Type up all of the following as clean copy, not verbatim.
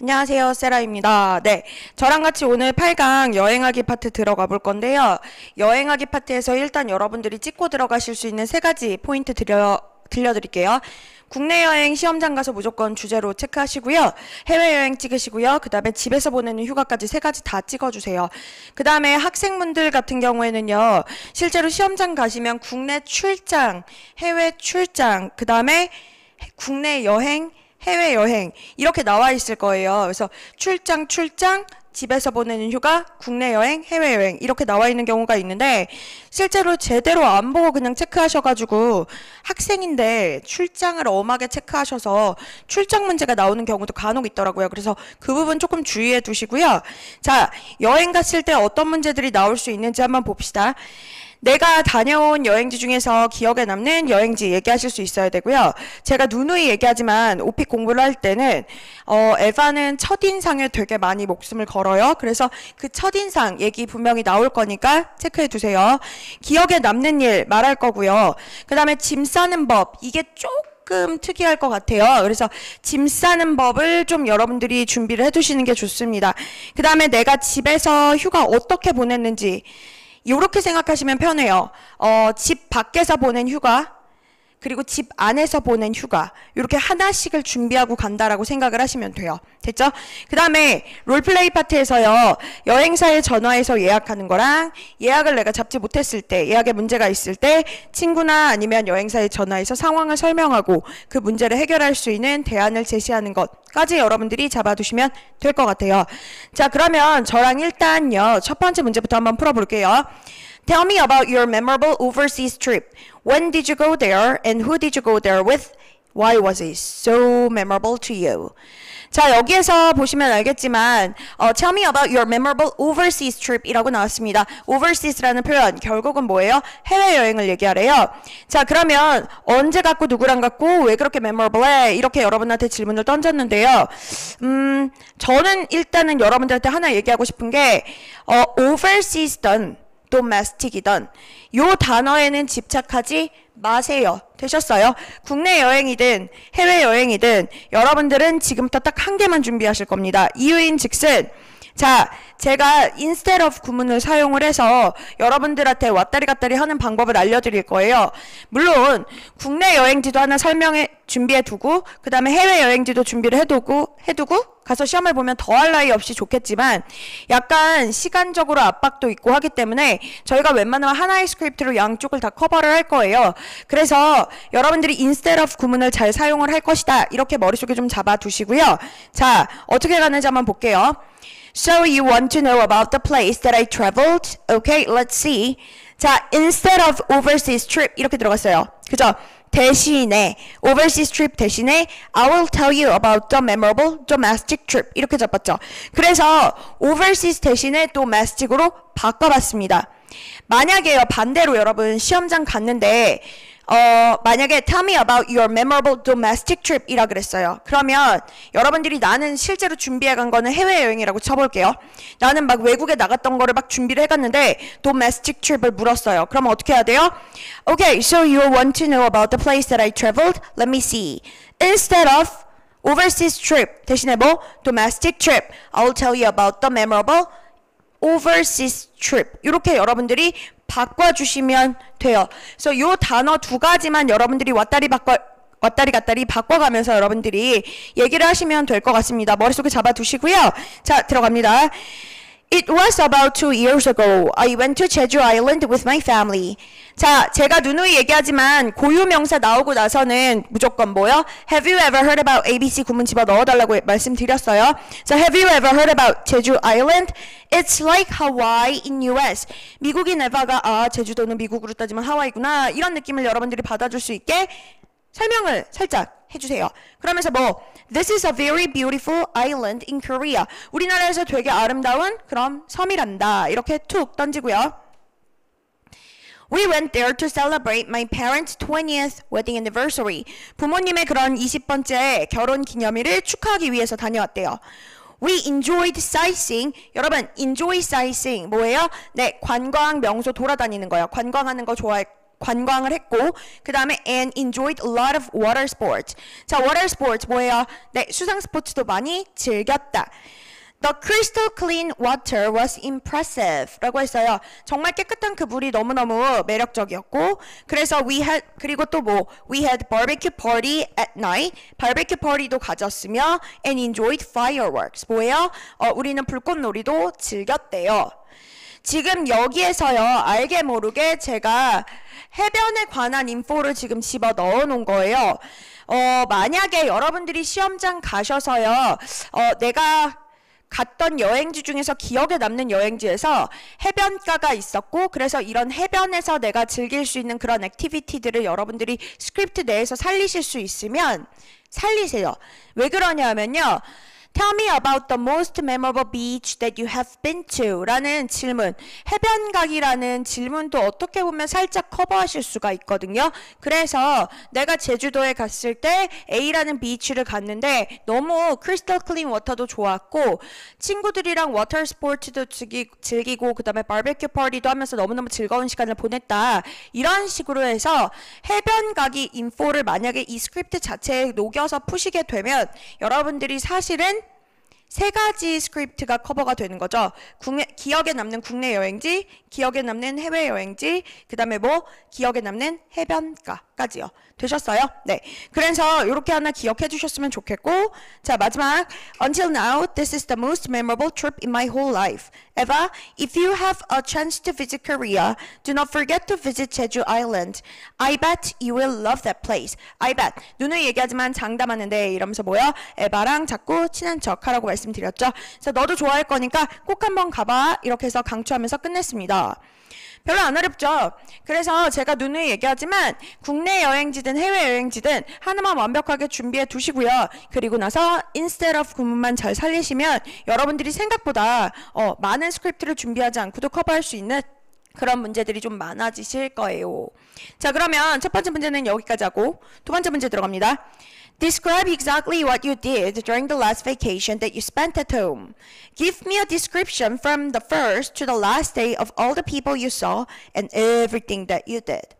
안녕하세요, 세라입니다. 네, 저랑 같이 오늘 8강 여행하기 파트 들어가 볼 건데요. 여행하기 파트에서 일단 여러분들이 찍고 들어가실 수 있는 세 가지 포인트 들려드릴게요. 국내 여행 시험장 가서 무조건 주제로 체크하시고요. 해외여행 찍으시고요. 그 다음에 집에서 보내는 휴가까지 세 가지 다 찍어주세요. 그 다음에 학생분들 같은 경우에는요. 실제로 시험장 가시면 국내 출장, 해외 출장, 그 다음에 국내 여행, 해외여행 이렇게 나와 있을 거예요. 그래서 출장, 집에서 보내는 휴가, 국내 여행, 해외여행 이렇게 나와 있는 경우가 있는데 실제로 제대로 안 보고 그냥 체크하셔가지고 학생인데 출장을 엄하게 체크하셔서 출장 문제가 나오는 경우도 간혹 있더라고요. 그래서 그 부분 조금 주의해 두시고요. 자, 여행 갔을 때 어떤 문제들이 나올 수 있는지 한번 봅시다. 내가 다녀온 여행지 중에서 기억에 남는 여행지 얘기하실 수 있어야 되고요. 제가 누누이 얘기하지만 오픽 공부를 할 때는 에바는 첫인상에 되게 많이 목숨을 걸어요. 그래서 그 첫인상 얘기 분명히 나올 거니까 체크해 두세요. 기억에 남는 일 말할 거고요. 그 다음에 짐 싸는 법 이게 조금 특이할 것 같아요. 그래서 짐 싸는 법을 좀 여러분들이 준비를 해두시는 게 좋습니다. 그 다음에 내가 집에서 휴가 어떻게 보냈는지 이렇게 생각하시면 편해요. 집 밖에서 보낸 휴가 그리고 집 안에서 보낸 휴가 이렇게 하나씩을 준비하고 간다라고 생각을 하시면 돼요. 됐죠? 그 다음에 롤플레이 파트에서요. 여행사에 전화해서 예약하는 거랑 예약을 내가 잡지 못했을 때 예약에 문제가 있을 때 친구나 아니면 여행사에 전화해서 상황을 설명하고 그 문제를 해결할 수 있는 대안을 제시하는 것까지 여러분들이 잡아두시면 될 것 같아요. 자, 그러면 저랑 일단요. 첫 번째 문제부터 한번 풀어볼게요. Tell me about your memorable overseas trip. When did you go there and who did you go there with? Why was it so memorable to you? 자, 여기에서 보시면 알겠지만 Tell me about your memorable overseas trip 이라고 나왔습니다. overseas라는 표현 결국은 뭐예요? 해외여행을 얘기하래요. 자, 그러면 언제 갔고 누구랑 갔고 왜 그렇게 memorable해? 이렇게 여러분한테 질문을 던졌는데요. 저는 일단은 여러분들한테 하나 얘기하고 싶은 게 overseas든 domestic이던 요 단어에는 집착하지 마세요. 되셨어요? 국내 여행이든 해외 여행이든 여러분들은 지금부터 딱 한 개만 준비하실 겁니다. 이유인 즉슨 자, 제가 instead of 구문을 사용을 해서 여러분들한테 왔다리 갔다리 하는 방법을 알려드릴 거예요. 물론 국내 여행지도 하나 준비해 두고 그 다음에 해외 여행지도 준비를 해두고 가서 시험을 보면 더할 나위 없이 좋겠지만 약간 시간적으로 압박도 있고 하기 때문에 저희가 웬만하면 하나의 스크립트로 양쪽을 다 커버를 할 거예요. 그래서 여러분들이 instead of 구문을 잘 사용을 할 것이다. 이렇게 머릿속에 좀 잡아두시고요. 자, 어떻게 가는지 한번 볼게요. So you want to know about the place that I traveled? Okay, let's see. 자, instead of overseas trip 이렇게 들어갔어요. 그죠? 대신에 overseas trip 대신에 I will tell you about the memorable domestic trip 이렇게 잡았죠. 그래서 overseas 대신에 domestic으로 바꿔봤습니다. 만약에요 반대로 여러분 시험장 갔는데 만약에 tell me about your memorable domestic trip 이라 그랬어요. 그러면 여러분들이 나는 실제로 준비해 간 거는 해외여행이라고 쳐볼게요. 나는 막 외국에 나갔던 거를 막 준비를 해갔는데 domestic trip을 물었어요. 그러면 어떻게 해야 돼요? Okay, so you want to know about the place that I traveled? Let me see. Instead of overseas trip 대신에 뭐? domestic trip. I'll tell you about the memorable overseas trip. 이렇게 여러분들이 바꿔주시면 돼요. 그래서 요 단어 두 가지만 여러분들이 왔다리 갔다리 바꿔가면서 여러분들이 얘기를 하시면 될 것 같습니다. 머릿속에 잡아두시고요. 자, 들어갑니다. It was about 2 years ago. I went to Jeju Island with my family. 자, 제가 누누이 얘기하지만 고유명사 나오고 나서는 무조건 뭐요? Have you ever heard about ABC 구문 집어 넣어달라고 말씀드렸어요. 자, Have you ever heard about Jeju Island? It's like Hawaii in US. 미국인 에바가 제주도는 미국으로 따지면 하와이구나. 이런 느낌을 여러분들이 받아줄 수 있게 설명을 살짝 해주세요. 그러면서 뭐 This is a very beautiful island in Korea. 우리나라에서 되게 아름다운 그런 섬이란다. 이렇게 툭 던지고요. We went there to celebrate my parents' 20th wedding anniversary. 부모님의 그런 20번째 결혼 기념일을 축하하기 위해서 다녀왔대요. We enjoyed sightseeing. 여러분, enjoy sightseeing 뭐예요? 네, 관광 명소 돌아다니는 거예요. 관광하는 거 관광을 했고 그 다음에 and enjoyed a lot of water sports. 자, water sports 뭐예요? 네, 수상 스포츠도 많이 즐겼다. The crystal clean water was impressive 라고 했어요. 정말 깨끗한 그 물이 너무너무 매력적이었고 그래서 그리고 또 뭐 we had barbecue party at night. barbecue party도 가졌으며 and enjoyed fireworks. 뭐예요? 우리는 불꽃놀이도 즐겼대요. 지금 여기에서요, 알게 모르게 제가 해변에 관한 인포를 지금 집어 넣어 놓은 거예요. 만약에 여러분들이 시험장 가셔서요, 내가 갔던 여행지 중에서 기억에 남는 여행지에서 해변가가 있었고 그래서 이런 해변에서 내가 즐길 수 있는 그런 액티비티들을 여러분들이 스크립트 내에서 살리실 수 있으면 살리세요. 왜 그러냐면요. Tell me about the most memorable beach that you have been to 라는 질문, 해변가기라는 질문도 어떻게 보면 살짝 커버하실 수가 있거든요. 그래서 내가 제주도에 갔을 때 A라는 비치를 갔는데 너무 크리스탈 클린 워터도 좋았고 친구들이랑 워터 스포츠도 즐기고 그 다음에 바베큐 파티도 하면서 너무너무 즐거운 시간을 보냈다. 이런 식으로 해서 해변가기 인포를 만약에 이 스크립트 자체에 녹여서 푸시게 되면 여러분들이 사실은 세 가지 스크립트가 커버가 되는 거죠. 기억에 남는 국내 여행지, 기억에 남는 해외 여행지, 그 다음에 뭐 기억에 남는 해변가까지요. 되셨어요? 네. 그래서 이렇게 하나 기억해 주셨으면 좋겠고, 자 마지막 Until now, this is the most memorable trip in my whole life. Eva, if you have a chance to visit Korea, do not forget to visit Jeju Island. I bet you will love that place. I bet. 누누이 얘기하지만 장담하는데 이러면서 뭐야? 에바랑 자꾸 친한 척 하라고 말씀드렸죠. 그래서 너도 좋아할 거니까 꼭 한번 가봐. 이렇게 해서 강추하면서 끝냈습니다. 별로 안 어렵죠. 그래서 제가 누누이 얘기하지만 국내 여행지든 해외 여행지든 하나만 완벽하게 준비해 두시고요. 그리고 나서 instead of 구문만 잘 살리시면 여러분들이 생각보다 많은 스크립트를 준비하지 않고도 커버할 수 있는 그런 문제들이 좀 많아지실 거예요. 자, 그러면 첫 번째 문제는 여기까지 하고 두 번째 문제 들어갑니다. Describe exactly what you did during the last vacation that you spent at home. Give me a description from the first to the last day of all the people you saw and everything that you did.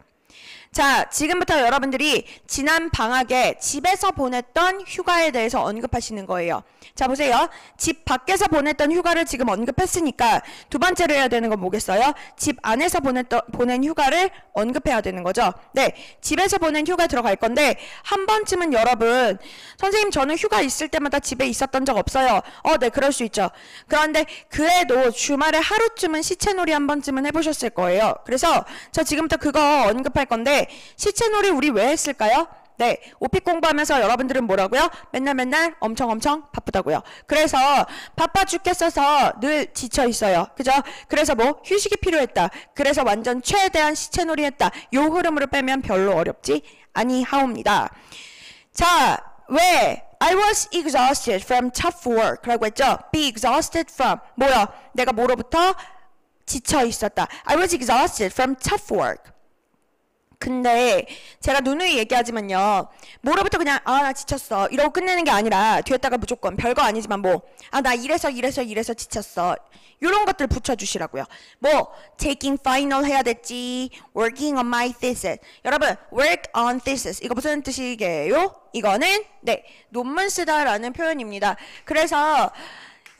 자, 지금부터 여러분들이 지난 방학에 집에서 보냈던 휴가에 대해서 언급하시는 거예요. 자, 보세요. 집 밖에서 보냈던 휴가를 지금 언급했으니까 두 번째로 해야 되는 건 뭐겠어요? 집 안에서 보낸 휴가를 언급해야 되는 거죠. 네, 집에서 보낸 휴가 들어갈 건데 한 번쯤은 여러분, 선생님 저는 휴가 있을 때마다 집에 있었던 적 없어요. 네, 그럴 수 있죠. 그런데 그래도 주말에 하루쯤은 시체놀이 한 번쯤은 해보셨을 거예요. 그래서 저 지금부터 그거 언급할 건데 시체놀이 우리 왜 했을까요? 네, 오픽 공부하면서 여러분들은 뭐라고요? 맨날 엄청 바쁘다고요. 그래서 바빠 죽겠어서 늘 지쳐 있어요. 그죠? 그래서 뭐 휴식이 필요했다. 그래서 완전 최대한 시체놀이 했다. 요 흐름으로 빼면 별로 어렵지 아니하옵니다. 자, 왜? I was exhausted from tough work 라고 했죠? Be exhausted from 뭐야? 내가 뭐로부터? 지쳐 있었다. I was exhausted from tough work. 근데 제가 누누이 얘기하지만요. 뭐로부터 그냥 나 지쳤어 이러고 끝내는 게 아니라 뒤에다가 무조건 별거 아니지만 뭐 나 이래서 지쳤어. 이런 것들 붙여주시라고요. 뭐 taking final 해야 됐지. working on my thesis. 여러분 work on thesis 이거 무슨 뜻이게요? 이거는 네 논문 쓰다라는 표현입니다. 그래서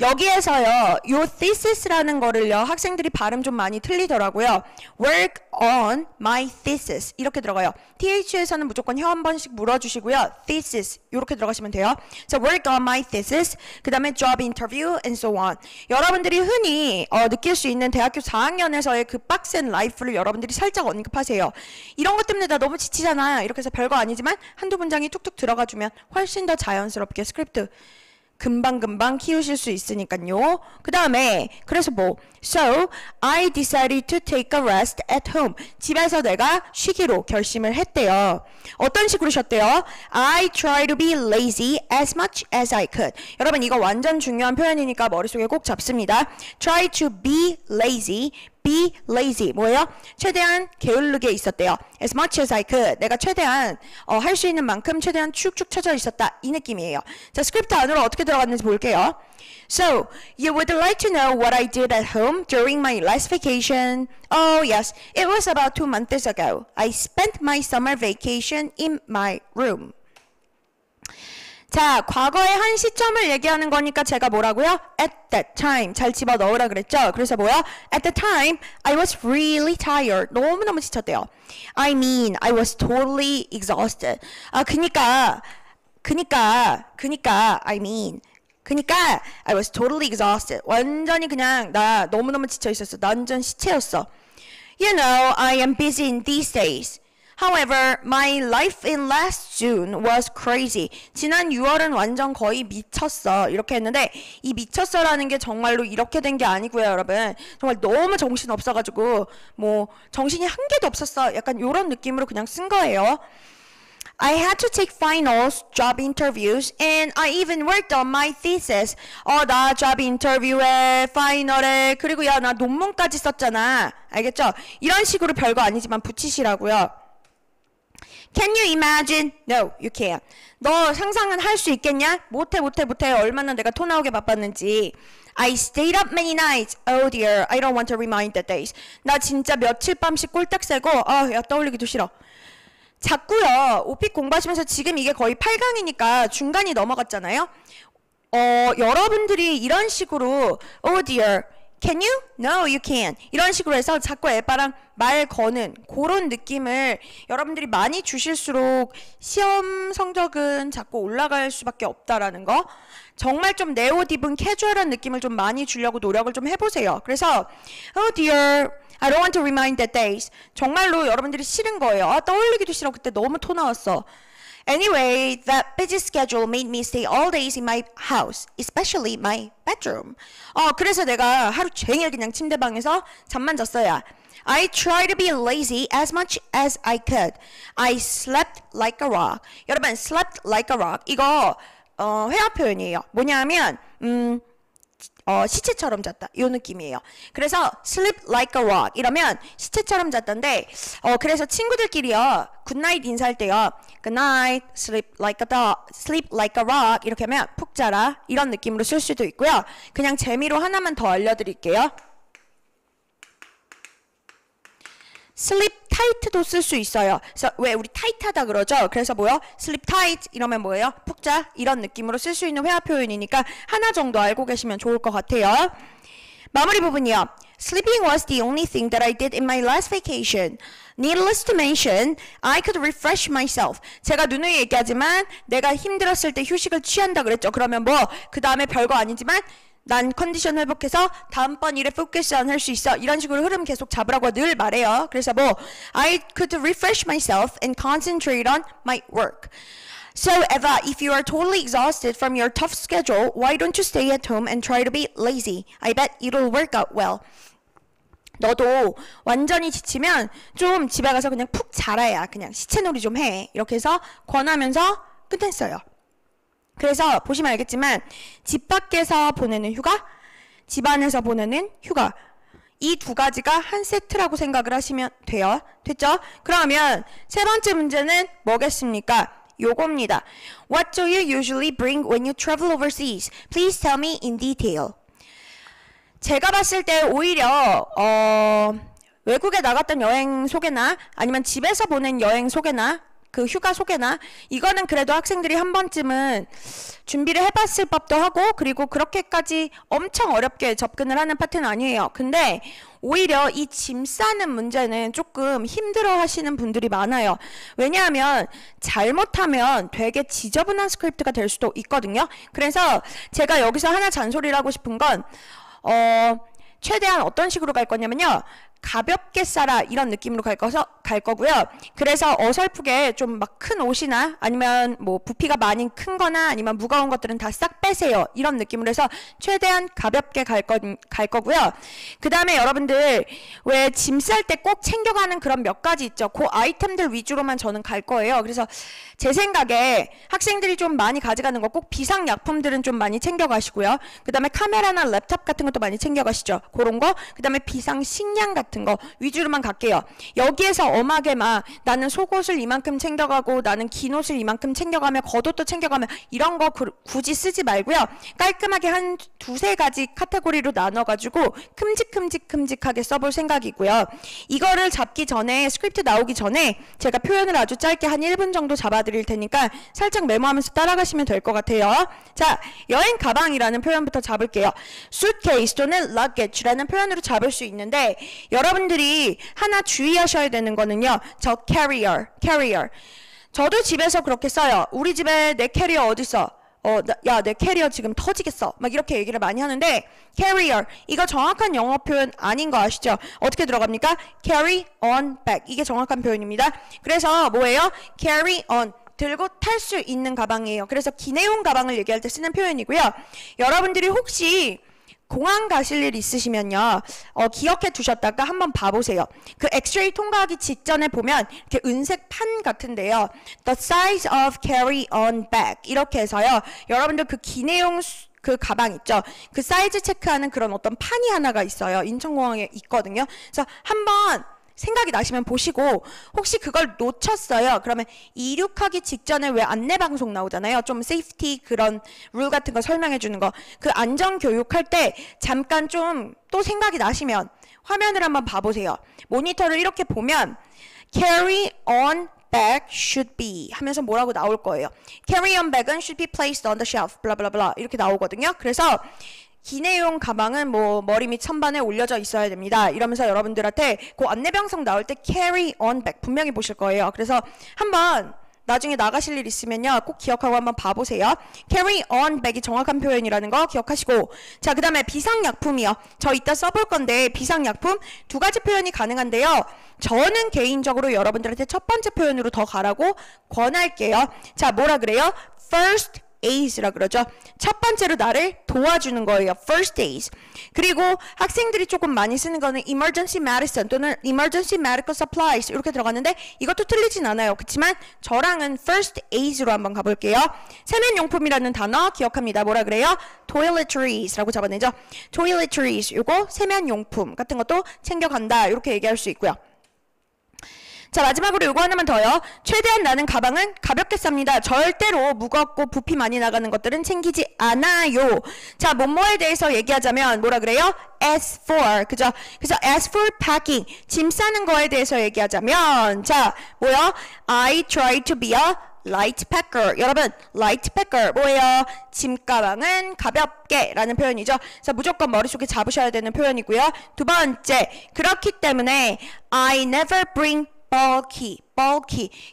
여기에서요, 요 thesis라는 거를요, 학생들이 발음 좀 많이 틀리더라고요. work on my thesis. 이렇게 들어가요. TH에서는 무조건 혀 한 번씩 물어주시고요. thesis. 이렇게 들어가시면 돼요. 자, work on my thesis. 그 다음에 job interview and so on. 여러분들이 흔히 느낄 수 있는 대학교 4학년에서의 그 빡센 라이프를 여러분들이 살짝 언급하세요. 이런 것 때문에 나 너무 지치잖아. 이렇게 해서 별거 아니지만 한두 문장이 툭툭 들어가주면 훨씬 더 자연스럽게 스크립트 금방 키우실 수 있으니까요. 그 다음에 그래서 뭐 So, I decided to take a rest at home. 집에서 내가 쉬기로 결심을 했대요. 어떤 식으로 쉬었대요? I try to be lazy as much as I could. 여러분 이거 완전 중요한 표현이니까 머릿속에 꼭 잡습니다. Try to be lazy. be lazy. 뭐예요? 최대한 게을르게 있었대요. As much as I could. 내가 최대한 할 수 있는 만큼 최대한 축축 처져 있었다. 이 느낌이에요. 자, 스크립트 안으로 어떻게 들어갔는지 볼게요. So, you would like to know what I did at home during my last vacation? Oh, yes. It was about 2 months ago. I spent my summer vacation in my room. 자, 과거의 한 시점을 얘기하는 거니까 제가 뭐라고요? At that time. 잘 집어넣으라 그랬죠? 그래서 뭐야? At the time, I was really tired. 너무너무 지쳤대요. I mean, I was totally exhausted. 아, 그니까, I was totally exhausted. 완전히 그냥 나 너무너무 지쳐 있었어. 나 완전 시체였어. You know, I am busy in these days. However, my life in last June was crazy. 지난 6월은 완전 거의 미쳤어. 이렇게 했는데 이 미쳤어라는 게 정말로 이렇게 된 게 아니고요, 여러분. 정말 너무 정신 없어가지고 뭐 정신이 한 개도 없었어. 약간 이런 느낌으로 그냥 쓴 거예요. I had to take finals, job interviews, and I even worked on my thesis. 나 job interview에, 파이널에, 그리고 야, 나 논문까지 썼잖아. 알겠죠? 이런 식으로 별거 아니지만 붙이시라고요. Can you imagine? No, you can't. 너 상상은 할 수 있겠냐? 못해. 얼마나 내가 토 나오게 바빴는지. I stayed up many nights. Oh dear, I don't want to remind the days. 나 진짜 며칠 밤씩 꼴딱 새고, 야, 떠올리기도 싫어. 자꾸요, 오픽 공부하시면서 지금 이게 거의 8강이니까 중간이 넘어갔잖아요. 여러분들이 이런 식으로, oh dear, can you? No, you can't. 이런 식으로 해서 자꾸 에바랑 말 거는 그런 느낌을 여러분들이 많이 주실수록 시험 성적은 자꾸 올라갈 수밖에 없다라는 거. 정말 좀 네옷 입은 캐주얼한 느낌을 좀 많이 주려고 노력을 좀 해보세요. 그래서 oh dear, I don't want to remind the days. 정말로 여러분들이 싫은 거예요. 떠올리기도 싫어. 그때 너무 토 나왔어. Anyway, that busy schedule made me stay all days in my house, especially my bedroom. 그래서 내가 하루 종일 그냥 침대방에서 잠만 잤어요. I tried to be lazy as much as I could. I slept like a rock. 여러분, slept like a rock. 이거 회화 표현이에요. 뭐냐면 시체처럼 잤다. 이 느낌이에요. 그래서 sleep like a rock 이러면 시체처럼 잤던데 그래서 친구들끼리요. 굿나잇 인사할 때요. Good night, sleep like a rock 이렇게 하면 푹 자라 이런 느낌으로 쓸 수도 있고요. 그냥 재미로 하나만 더 알려드릴게요. sleep tight도 쓸 수 있어요. 그래서 왜 우리 타이트하다 그러죠? 그래서 뭐요? sleep tight 이러면 뭐예요? 푹 자 이런 느낌으로 쓸 수 있는 회화 표현이니까 하나 정도 알고 계시면 좋을 것 같아요. 마무리 부분이요. Sleeping was the only thing that I did in my last vacation. Needless to mention, I could refresh myself. 제가 누누이 얘기하지만 내가 힘들었을 때 휴식을 취한다 그랬죠. 그러면 뭐 그 다음에 별거 아니지만 난 컨디션 회복해서 다음번 일에 포커스 안 할 수 있어. 이런 식으로 흐름 계속 잡으라고 늘 말해요. 그래서 뭐 I could refresh myself and concentrate on my work. So Eva, if you are totally exhausted from your tough schedule, why don't you stay at home and try to be lazy? I bet it'll work out well. 너도 완전히 지치면 좀 집에 가서 그냥 푹 자라야 그냥 시체놀이 좀 해. 이렇게 해서 권하면서 끝냈어요. 그래서 보시면 알겠지만 집 밖에서 보내는 휴가, 집 안에서 보내는 휴가 이 두 가지가 한 세트라고 생각을 하시면 돼요. 됐죠? 그러면 세 번째 문제는 뭐겠습니까? 요겁니다. What do you usually bring when you travel overseas? Please tell me in detail. 제가 봤을 때 오히려 외국에 나갔던 여행 소개나 아니면 집에서 보낸 여행 소개나 그 휴가 소개나 이거는 그래도 학생들이 한 번쯤은 준비를 해봤을 법도 하고 그리고 그렇게까지 엄청 어렵게 접근을 하는 파트는 아니에요. 근데 오히려 이 짐 싸는 문제는 조금 힘들어 하시는 분들이 많아요. 왜냐하면 잘못하면 되게 지저분한 스크립트가 될 수도 있거든요. 그래서 제가 여기서 하나 잔소리를 하고 싶은 건 최대한 어떤 식으로 갈 거냐면요. 가볍게 싸라 이런 느낌으로 갈 거고요. 그래서 어설프게 좀 막 큰 옷이나 아니면 뭐 부피가 많이 큰 거나 아니면 무거운 것들은 다 싹 빼세요. 이런 느낌으로 해서 최대한 가볍게 갈 거고요. 그 다음에 여러분들 왜 짐 쌀 때 꼭 챙겨가는 그런 몇 가지 있죠. 그 아이템들 위주로만 저는 갈 거예요. 그래서 제 생각에 학생들이 좀 많이 가져가는 거 꼭 비상약품들은 좀 많이 챙겨가시고요. 그 다음에 카메라나 랩탑 같은 것도 많이 챙겨가시죠. 그런 거. 그 다음에 비상식량 같은 거 위주로만 갈게요. 여기에서 엄하게 막 나는 속옷을 이만큼 챙겨가고 나는 긴 옷을 이만큼 챙겨가며 겉옷도 챙겨가며 이런 거 굳이 쓰지 말고요. 깔끔하게 한 두세 가지 카테고리로 나눠가지고 큼직하게 써볼 생각이고요. 이거를 잡기 전에 스크립트 나오기 전에 제가 표현을 아주 짧게 한 1분 정도 잡아드릴 테니까 살짝 메모하면서 따라가시면 될 것 같아요. 자, 여행 가방이라는 표현부터 잡을게요. suitcase 또는 luggage라는 표현으로 잡을 수 있는데 여러분들이 하나 주의하셔야 되는 거는요. 저 carrier. 저도 집에서 그렇게 써요. 우리 집에 내 캐리어 어딨어? 야, 내 캐리어 지금 터지겠어. 막 이렇게 얘기를 많이 하는데 carrier 이거 정확한 영어 표현 아닌 거 아시죠? 어떻게 들어갑니까? carry on back 이게 정확한 표현입니다. 그래서 뭐예요? carry on 들고 탈 수 있는 가방이에요. 그래서 기내용 가방을 얘기할 때 쓰는 표현이고요. 여러분들이 혹시 공항 가실 일 있으시면요. 기억해 두셨다가 한번 봐보세요. 그 엑스레이 통과하기 직전에 보면 이렇게 은색 판 같은데요. The size of carry-on bag 이렇게 해서요. 여러분들 그 기내용 그 가방 있죠. 그 사이즈 체크하는 그런 어떤 판이 하나가 있어요. 인천공항에 있거든요. 그래서 한번 생각이 나시면 보시고 혹시 그걸 놓쳤어요. 그러면 이륙하기 직전에 왜 안내방송 나오잖아요. 좀 세이프티 그런 룰 같은 거 설명해 주는 거. 그 안전교육할 때 잠깐 좀 또 생각이 나시면 화면을 한번 봐보세요. 모니터를 이렇게 보면 carry on bag should be 하면서 뭐라고 나올 거예요. carry on bag은 should be placed on the shelf 블라블라블라 이렇게 나오거든요. 그래서 기내용 가방은 뭐 머리 밑 선반에 올려져 있어야 됩니다. 이러면서 여러분들한테 그 안내방송 나올 때 carry on bag 분명히 보실 거예요. 그래서 한번 나중에 나가실 일 있으면요. 꼭 기억하고 한번 봐보세요. carry on bag이 정확한 표현이라는 거 기억하시고 자, 그 다음에 비상약품이요. 저 이따 써볼 건데 비상약품 두 가지 표현이 가능한데요. 저는 개인적으로 여러분들한테 첫 번째 표현으로 더 가라고 권할게요. 자, 뭐라 그래요? first aid라 그러죠. 첫 번째로 나를 도와주는 거예요. first aid. 그리고 학생들이 조금 많이 쓰는 거는 emergency medicine 또는 emergency medical supplies 이렇게 들어갔는데 이것도 틀리진 않아요. 그렇지만 저랑은 first aid로 한번 가볼게요. 세면용품이라는 단어 기억합니다. 뭐라 그래요? toiletries라고 잡아내죠. toiletries 요거 세면용품 같은 것도 챙겨간다 이렇게 얘기할 수 있고요. 자, 마지막으로 요거 하나만 더요. 최대한 나는 가방은 가볍게 쌉니다. 절대로 무겁고 부피 많이 나가는 것들은 챙기지 않아요. 자, 뭐뭐에 대해서 얘기하자면 뭐라 그래요? as for, 그죠? 그래서 as for packing, 짐 싸는 거에 대해서 얘기하자면 자, 뭐요? I try to be a light packer. 여러분, light packer 뭐예요? 짐가방은 가볍게 라는 표현이죠. 그래서 무조건 머릿속에 잡으셔야 되는 표현이고요. 두 번째, 그렇기 때문에 I never bring bulky.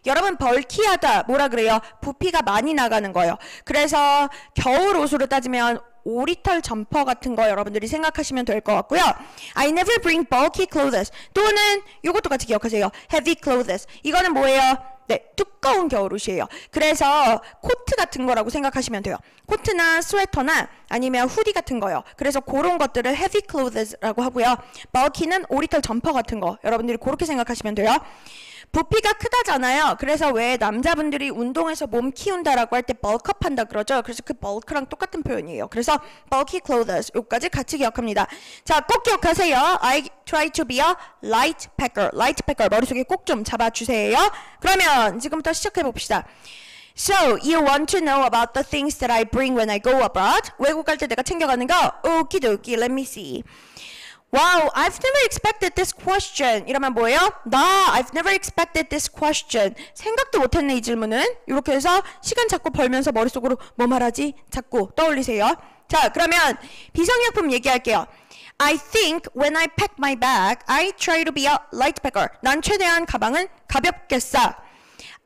여러분 bulky하다 뭐라 그래요? 부피가 많이 나가는 거예요. 그래서 겨울 옷으로 따지면 오리털 점퍼 같은 거 여러분들이 생각하시면 될 것 같고요. I never bring bulky clothes. 또는 이것도 같이 기억하세요. heavy clothes. 이거는 뭐예요? 네, 두꺼운 겨울옷이에요. 그래서 코트 같은 거라고 생각하시면 돼요. 코트나 스웨터나 아니면 후디 같은 거요. 그래서 그런 것들을 heavy clothes라고 하고요. bulky는 오리털 점퍼 같은 거. 여러분들이 그렇게 생각하시면 돼요. 부피가 크다잖아요. 그래서 왜 남자분들이 운동해서 몸 키운다라고 할 때 bulk업 한다 그러죠. 그래서 그 bulk랑 똑같은 표현이에요. 그래서 bulky clothes 여기까지 같이 기억합니다. 자, 꼭 기억하세요. I try to be a light packer. light packer 머릿속에 꼭 좀 잡아주세요. 그러면 지금부터 시작해 봅시다. So, you want to know about the things that I bring when I go abroad? 외국 갈 때 내가 챙겨가는 거? 오키도키, let me see. Wow, I've never expected this question. 이러면 뭐예요? I've never expected this question. 생각도 못했네, 이 질문은. 이렇게 해서 시간 자꾸 벌면서 머릿속으로 뭐 말하지? 자꾸 떠올리세요. 자, 그러면 비상약품 얘기할게요. I think when I pack my bag, I try to be a light packer. 난 최대한 가방은 가볍게 싸.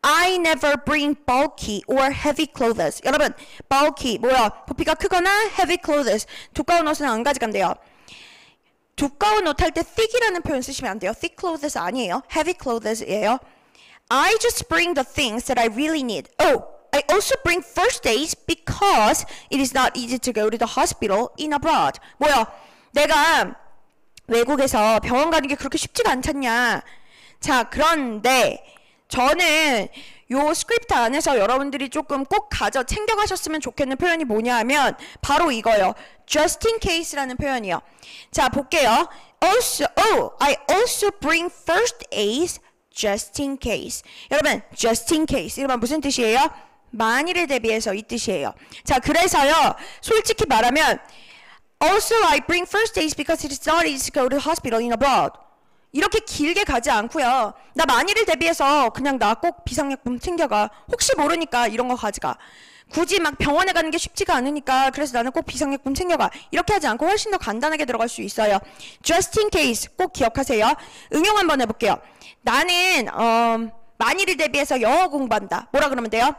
I never bring bulky or heavy clothes. 여러분, bulky, 뭐야? 부피가 크거나 heavy clothes. 두꺼운 옷은 안 가져간대요. 두꺼운 옷 할 때 thick이라는 표현 쓰시면 안 돼요. thick clothes 아니에요. heavy clothes예요. I just bring the things that I really need. Oh, I also bring first aids because it is not easy to go to the hospital in abroad. 뭐야? 내가 외국에서 병원 가는 게 그렇게 쉽지가 않잖냐. 자, 그런데 저는 요 스크립트 안에서 여러분들이 조금 꼭 챙겨가셨으면 좋겠는 표현이 뭐냐 하면 바로 이거요. just in case라는 표현이요. 자, 볼게요. I also bring first aids just in case. 여러분, just in case. 여러분 무슨 뜻이에요? 만일에 대비해서 이 뜻이에요. 자, 그래서요. 솔직히 말하면 also I bring first aids because it is not easy to go to the hospital in abroad. 이렇게 길게 가지 않고요. 나 만일을 대비해서 그냥 나 꼭 비상약품 챙겨가. 혹시 모르니까 이런 거 가져가. 굳이 막 병원에 가는 게 쉽지가 않으니까 그래서 나는 꼭 비상약품 챙겨가. 이렇게 하지 않고 훨씬 더 간단하게 들어갈 수 있어요. just in case 꼭 기억하세요. 응용 한번 해볼게요. 나는 만일을 대비해서 영어 공부한다. 뭐라 그러면 돼요?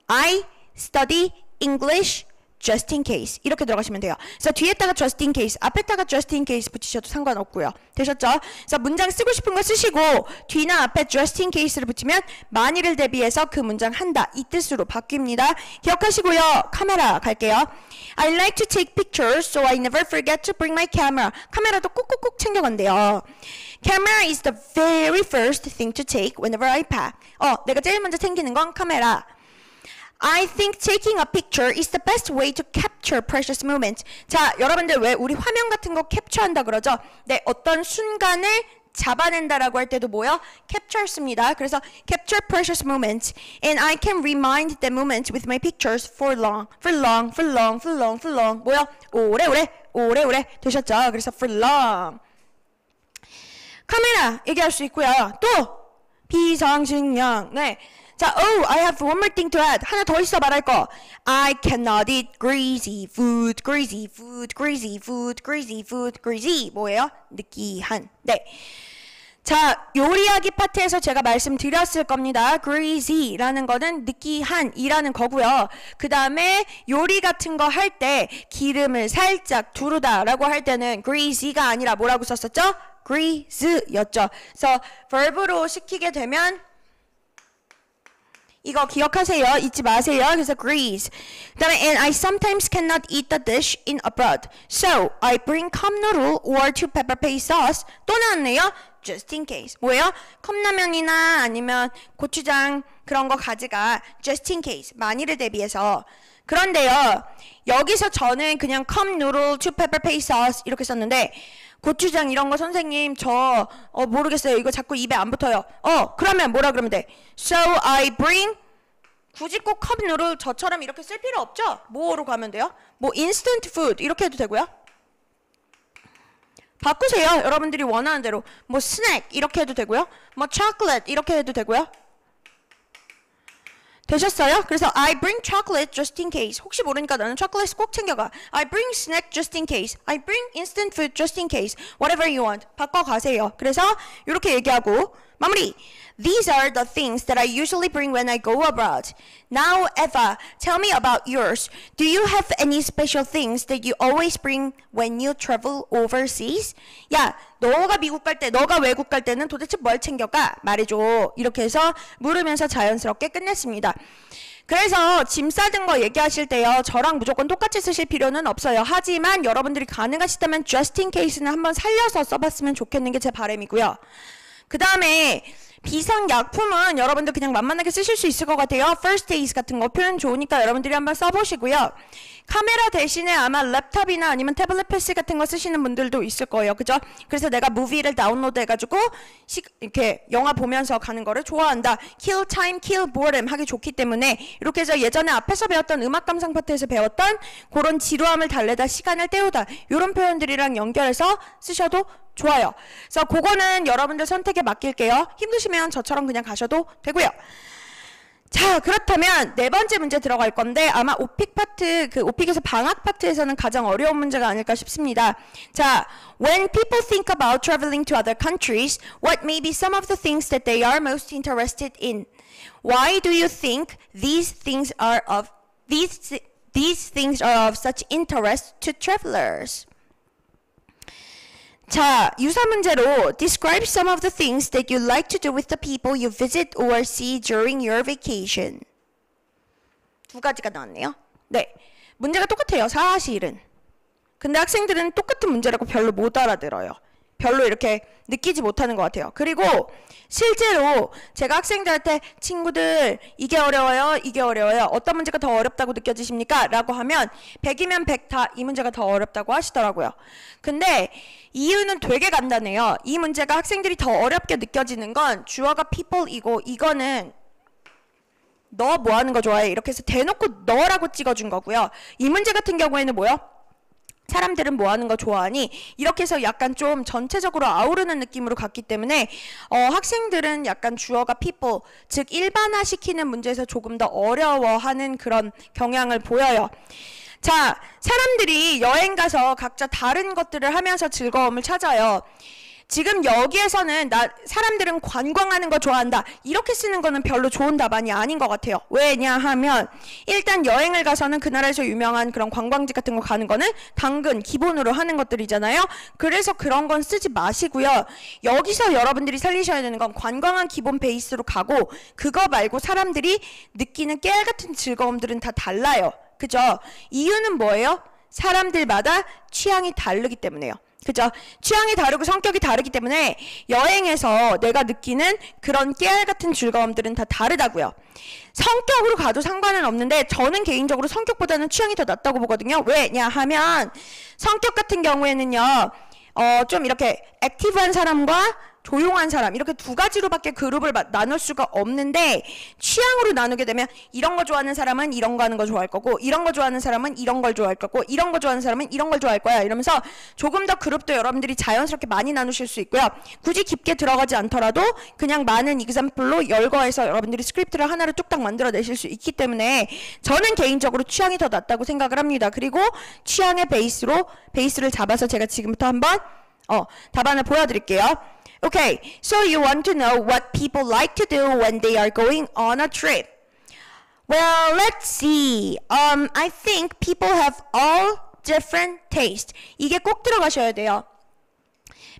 I study English just in case 이렇게 들어가시면 돼요. 그래서 뒤에다가 just in case, 앞에다가 just in case 붙이셔도 상관없고요. 되셨죠? 그래서 문장 쓰고 싶은 거 쓰시고 뒤나 앞에 just in case를 붙이면 만일을 대비해서 그 문장 한다 이 뜻으로 바뀝니다. 기억하시고요. 카메라 갈게요. I like to take pictures so I never forget to bring my camera. 카메라도 꾹꾹꾹 챙겨간대요. Camera is the very first thing to take whenever I pack. 내가 제일 먼저 챙기는 건 카메라. I think taking a picture is the best way to capture precious moments. 자, 여러분들 왜 우리 화면 같은 거 캡처한다 그러죠? 네, 어떤 순간을 잡아낸다라고 할 때도 뭐요? capture 씁니다. 그래서 capture precious moments. And I can remind the moments with my pictures for long. 뭐요? 오래오래 되셨죠? 그래서 for long. 카메라 얘기할 수 있고요. 또 비상식량. 네. 자, I have one more thing to add. 하나 더 있어 말할 거. I cannot eat greasy food. 뭐예요? 느끼한. 네. 자, 요리하기 파트에서 제가 말씀드렸을 겁니다. greasy라는 거는 느끼한이라는 거고요. 그 다음에 요리 같은 거 할 때 기름을 살짝 두르다라고 할 때는 greasy가 아니라 뭐라고 썼었죠? grease였죠. 그래서 verb로 시키게 되면 이거 기억하세요. 잊지 마세요. 그래서 grease. 그다음에 and I sometimes cannot eat the dish in abroad. So I bring cup noodle or two pepper paste sauce. 또 나왔네요. just in case. 뭐예요? 컵라면이나 아니면 고추장 그런 거 가져가. just in case. 만일을 대비해서. 그런데요. 여기서 저는 그냥 cup noodle, two pepper paste sauce 이렇게 썼는데 고추장 이런 거 선생님 저 모르겠어요. 이거 자꾸 입에 안 붙어요. 그러면 뭐라 그러면 돼? So I bring 굳이 꼭 컵 누를 저처럼 이렇게 쓸 필요 없죠? 뭐로 가면 돼요? 뭐 instant food 이렇게 해도 되고요. 바꾸세요. 여러분들이 원하는 대로. 뭐 스낵 이렇게 해도 되고요. 뭐 chocolate 이렇게 해도 되고요. 되셨어요? 그래서 I bring chocolate just in case. 혹시 모르니까 나는 초콜릿 꼭 챙겨가. I bring snack just in case. I bring instant food just in case. Whatever you want. 바꿔 가세요. 그래서 이렇게 얘기하고 마무리. These are the things that I usually bring when I go abroad. Now, Eva, tell me about yours. Do you have any special things that you always bring when you travel overseas? 야, 너가 미국 갈 때, 너가 외국 갈 때는 도대체 뭘 챙겨가? 말해줘. 이렇게 해서 물으면서 자연스럽게 끝냈습니다. 그래서 짐 싸든 거 얘기하실 때요. 저랑 무조건 똑같이 쓰실 필요는 없어요. 하지만 여러분들이 가능하시다면 just in case는 한번 살려서 써봤으면 좋겠는 게 제 바람이고요. 그 다음에 비상약품은 여러분들 그냥 만만하게 쓰실 수 있을 것 같아요. first aids 같은 거 표현 좋으니까 여러분들이 한번 써보시고요. 카메라 대신에 아마 랩탑이나 아니면 태블릿 PC 같은 거 쓰시는 분들도 있을 거예요. 그죠? 그래서 내가 무비를 다운로드 해가지고 이렇게 영화 보면서 가는 거를 좋아한다. kill time, kill boredom 하기 좋기 때문에 이렇게 해서 예전에 앞에서 배웠던 음악 감상 파트에서 배웠던 그런 지루함을 달래다 시간을 때우다 이런 표현들이랑 연결해서 쓰셔도 좋아요. 그래서 그거는 여러분들 선택에 맡길게요. 힘드시면 저처럼 그냥 가셔도 되고요. 자, 그렇다면 네 번째 문제 들어갈 건데 아마 오픽 파트, 그 오픽에서 방학 파트에서는 가장 어려운 문제가 아닐까 싶습니다. 자, when people think about traveling to other countries, what may be some of the things that they are most interested in? Why do you think these things are of such interest to travelers? 자, 유사 문제로 describe some of the things that you like to do with the people you visit or see during your vacation. 두 가지가 나왔네요. 네, 문제가 똑같아요. 사실은. 근데 학생들은 똑같은 문제라고 별로 못 알아들어요. 별로 이렇게 느끼지 못하는 것 같아요. 그리고 실제로 제가 학생들한테 친구들 이게 어려워요, 이게 어려워요. 어떤 문제가 더 어렵다고 느껴지십니까? 라고 하면 100이면 100 다 이 문제가 더 어렵다고 하시더라고요. 근데 이유는 되게 간단해요. 이 문제가 학생들이 더 어렵게 느껴지는 건 주어가 people이고 이거는 너 뭐 하는 거 좋아해? 이렇게 해서 대놓고 너라고 찍어준 거고요. 이 문제 같은 경우에는 뭐요? 사람들은 뭐 하는 거 좋아하니? 이렇게 해서 약간 좀 전체적으로 아우르는 느낌으로 갔기 때문에 학생들은 약간 주어가 people, 즉 일반화시키는 문제에서 조금 더 어려워하는 그런 경향을 보여요. 자, 사람들이 여행 가서 각자 다른 것들을 하면서 즐거움을 찾아요. 지금 여기에서는 사람들은 관광하는 거 좋아한다 이렇게 쓰는 거는 별로 좋은 답안이 아닌 것 같아요. 왜냐하면 일단 여행을 가서는 그 나라에서 유명한 그런 관광지 같은 거 가는 거는 당근 기본으로 하는 것들이잖아요. 그래서 그런 건 쓰지 마시고요. 여기서 여러분들이 살리셔야 되는 건 관광한 기본 베이스로 가고 그거 말고 사람들이 느끼는 깨알같은 즐거움들은 다 달라요. 그죠? 이유는 뭐예요? 사람들마다 취향이 다르기 때문에요. 그죠? 취향이 다르고 성격이 다르기 때문에 여행에서 내가 느끼는 그런 깨알같은 즐거움들은 다 다르다고요. 성격으로 가도 상관은 없는데 저는 개인적으로 성격보다는 취향이 더 낫다고 보거든요. 왜냐하면 성격 같은 경우에는요. 좀 이렇게 액티브한 사람과 조용한 사람 이렇게 두 가지로밖에 그룹을 나눌 수가 없는데 취향으로 나누게 되면 이런 거 좋아하는 사람은 이런 거 하는 거 좋아할 거고 이런 거 좋아하는 사람은 이런 걸 좋아할 거고 이런 거 좋아하는 사람은 이런 걸 좋아할 거야 이러면서 조금 더 그룹도 여러분들이 자연스럽게 많이 나누실 수 있고요. 굳이 깊게 들어가지 않더라도 그냥 많은 example로 열거해서 여러분들이 스크립트를 하나를 뚝딱 만들어내실 수 있기 때문에 저는 개인적으로 취향이 더 낫다고 생각을 합니다. 그리고 취향의 베이스를 잡아서 제가 지금부터 한번 답안을 보여드릴게요. Okay, so you want to know what people like to do when they are going on a trip. Well, let's see. I think people have all different taste. 이게 꼭 들어가셔야 돼요.